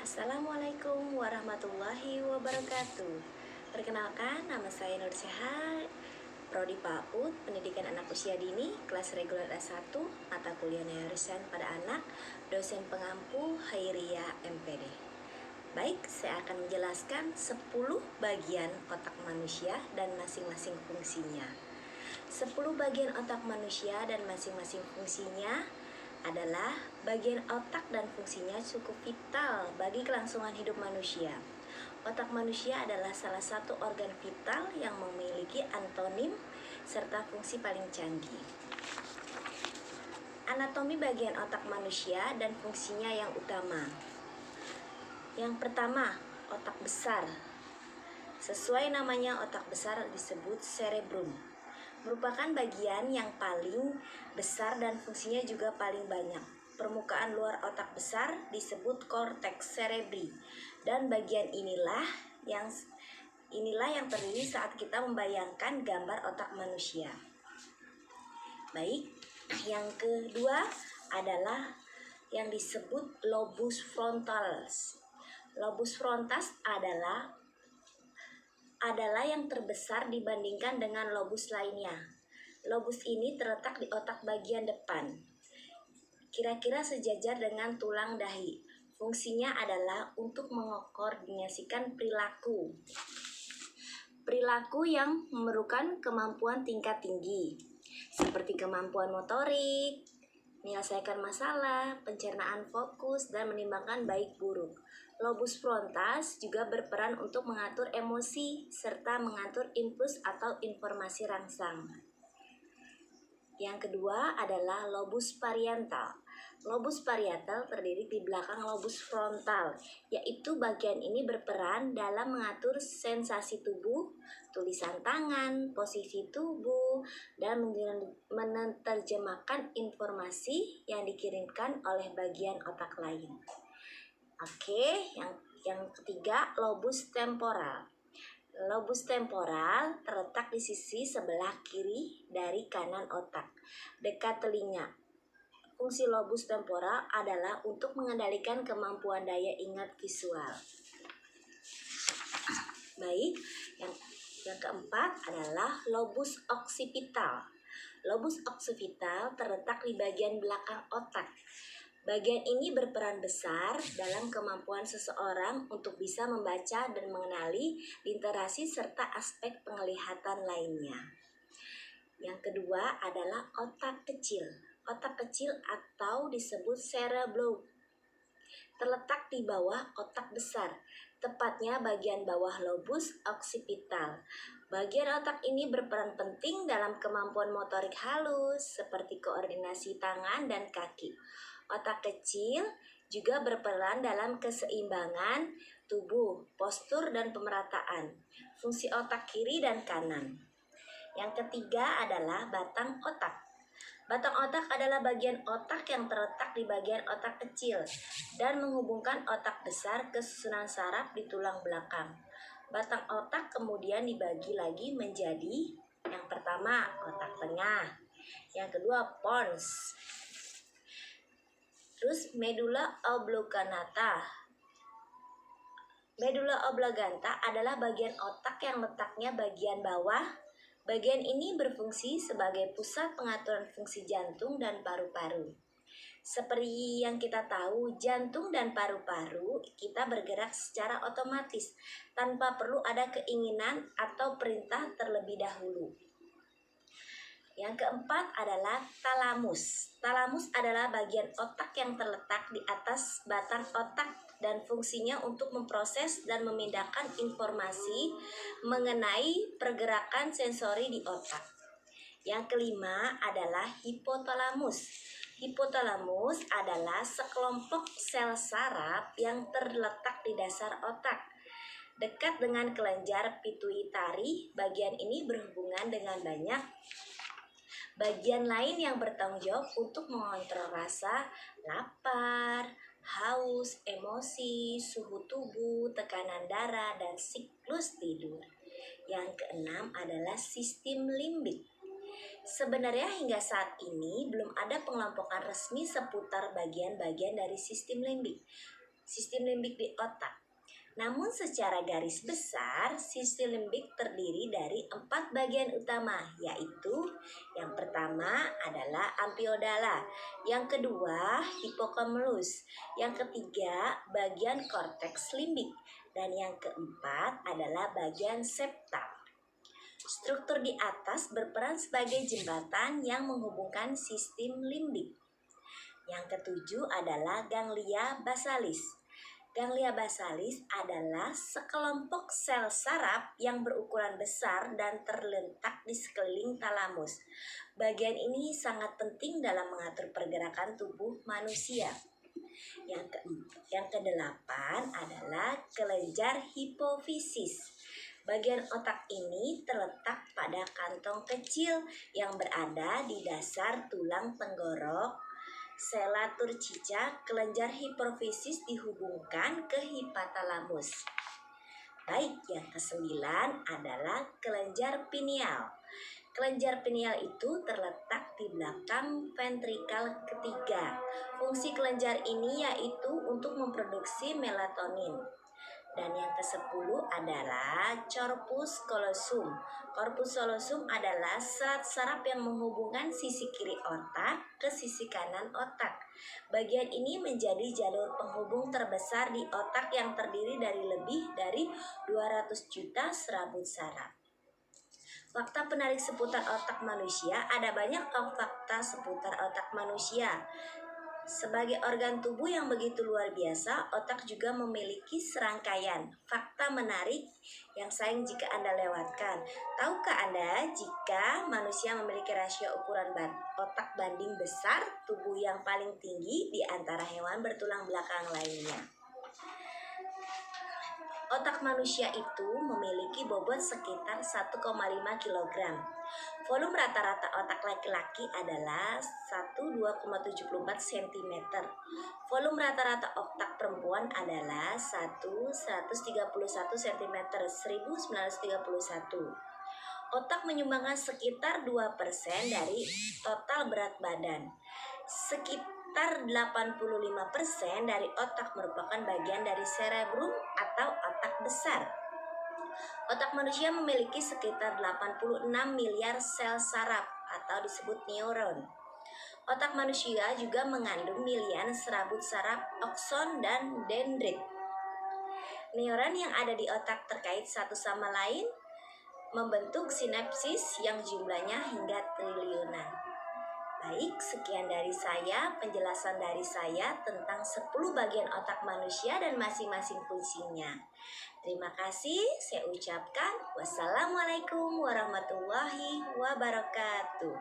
Assalamualaikum warahmatullahi wabarakatuh. Perkenalkan, nama saya Nur Sehat, Prodi PAUD, Pendidikan Anak Usia Dini, kelas reguler S1, mata kuliah Neuroscience pada anak, dosen pengampu Hairiyah MPD. Baik, saya akan menjelaskan 10 bagian otak manusia dan masing-masing fungsinya. 10 bagian otak manusia dan masing-masing fungsinya adalah bagian otak dan fungsinya cukup vital bagi kelangsungan hidup manusia. Otak manusia adalah salah satu organ vital yang memiliki antonim serta fungsi paling canggih. Anatomi bagian otak manusia dan fungsinya yang utama. Yang pertama, otak besar. Sesuai namanya, otak besar disebut cerebrum. Merupakan bagian yang paling besar dan fungsinya juga paling banyak. Permukaan luar otak besar disebut cortex cerebri, dan bagian inilah yang terdiri saat kita membayangkan gambar otak manusia. Baik, yang kedua adalah yang disebut lobus frontalis. Lobus frontalis adalah yang terbesar dibandingkan dengan lobus lainnya. Lobus ini terletak di otak bagian depan, kira-kira sejajar dengan tulang dahi. Fungsinya adalah untuk mengkoordinasikan perilaku yang memerlukan kemampuan tingkat tinggi, seperti kemampuan motorik, menyelesaikan masalah, pencernaan fokus, dan menimbangkan baik buruk. Lobus frontalis juga berperan untuk mengatur emosi serta mengatur impuls atau informasi rangsang. Yang kedua adalah lobus parietal. Lobus parietal terdiri di belakang lobus frontal, yaitu bagian ini berperan dalam mengatur sensasi tubuh, tulisan tangan, posisi tubuh, dan menerjemahkan informasi yang dikirimkan oleh bagian otak lain. Oke, yang ketiga, lobus temporal. Lobus temporal terletak di sisi sebelah kiri dari kanan otak, dekat telinga. Fungsi lobus temporal adalah untuk mengendalikan kemampuan daya ingat visual. Baik, yang keempat adalah lobus occipital. Lobus occipital terletak di bagian belakang otak. Bagian ini berperan besar dalam kemampuan seseorang untuk bisa membaca dan mengenali literasi serta aspek penglihatan lainnya. Yang kedua adalah otak kecil. Otak kecil atau disebut cerebellum terletak di bawah otak besar, tepatnya bagian bawah lobus occipital. Bagian otak ini berperan penting dalam kemampuan motorik halus seperti koordinasi tangan dan kaki. Otak kecil juga berperan dalam keseimbangan tubuh, postur, dan pemerataan. Fungsi otak kiri dan kanan. Yang ketiga adalah batang otak. Batang otak adalah bagian otak yang terletak di bagian otak kecil dan menghubungkan otak besar ke susunan saraf di tulang belakang. Batang otak kemudian dibagi lagi menjadi yang pertama otak tengah, yang kedua pons, terus medula oblongata. Medula oblongata adalah bagian otak yang letaknya bagian bawah. Bagian ini berfungsi sebagai pusat pengaturan fungsi jantung dan paru-paru. Seperti yang kita tahu, jantung dan paru-paru kita bergerak secara otomatis tanpa perlu ada keinginan atau perintah terlebih dahulu. Yang keempat adalah talamus. Talamus adalah bagian otak yang terletak di atas batang otak dan fungsinya untuk memproses dan memindahkan informasi mengenai pergerakan sensori di otak. Yang kelima adalah hipotalamus. Hipotalamus adalah sekelompok sel saraf yang terletak di dasar otak, dekat dengan kelenjar pituitari. Bagian ini berhubungan dengan banyak bagian lain yang bertanggung jawab untuk mengontrol rasa lapar, haus, emosi, suhu tubuh, tekanan darah, dan siklus tidur. Yang keenam adalah sistem limbik. Sebenarnya hingga saat ini belum ada pengelompokan resmi seputar bagian-bagian dari sistem limbik. sistem limbik di otak. Namun secara garis besar, sistem limbik terdiri dari 4 bagian utama, yaitu yang pertama adalah amigdala, yang kedua hipokamlus, yang ketiga bagian korteks limbik, dan yang keempat adalah bagian septa. Struktur di atas berperan sebagai jembatan yang menghubungkan sistem limbik. Yang ketujuh adalah ganglia basalis. Ganglia basalis adalah sekelompok sel saraf yang berukuran besar dan terletak di sekeliling talamus. Bagian ini sangat penting dalam mengatur pergerakan tubuh manusia. Yang kedelapan adalah kelenjar hipofisis. Bagian otak ini terletak pada kantong kecil yang berada di dasar tulang tenggorok. Sela turcica, kelenjar hipofisis dihubungkan ke hipotalamus. Baik, yang kesembilan adalah kelenjar pineal. Kelenjar pineal itu terletak di belakang ventrikal ketiga. Fungsi kelenjar ini yaitu untuk memproduksi melatonin. Dan yang ke-10 adalah corpus callosum. Corpus callosum adalah serat saraf yang menghubungkan sisi kiri otak ke sisi kanan otak. Bagian ini menjadi jalur penghubung terbesar di otak yang terdiri dari lebih dari 200 juta serabut saraf. Fakta penarik seputar otak manusia. Ada banyak fakta seputar otak manusia. Sebagai organ tubuh yang begitu luar biasa, otak juga memiliki serangkaian fakta menarik yang sayang jika Anda lewatkan. Tahukah Anda jika manusia memiliki rasio ukuran otak banding besar tubuh yang paling tinggi di antara hewan bertulang belakang lainnya? Otak manusia itu memiliki bobot sekitar 1,5 kg. Volume rata-rata otak laki-laki adalah 12,74 cm. Volume rata-rata otak perempuan adalah 131 cm, 1931. Otak menyumbangkan sekitar 2% dari total berat badan. Sekitar 85% dari otak merupakan bagian dari cerebrum atau otak besar. Otak manusia memiliki sekitar 86 miliar sel saraf atau disebut neuron. Otak manusia juga mengandung miliaran serabut saraf, akson, dan dendrit. Neuron yang ada di otak terkait satu sama lain membentuk sinapsis yang jumlahnya hingga triliunan. Baik, sekian dari saya, penjelasan dari saya tentang 10 bagian otak manusia dan masing-masing fungsinya. Terima kasih, saya ucapkan wassalamualaikum warahmatullahi wabarakatuh.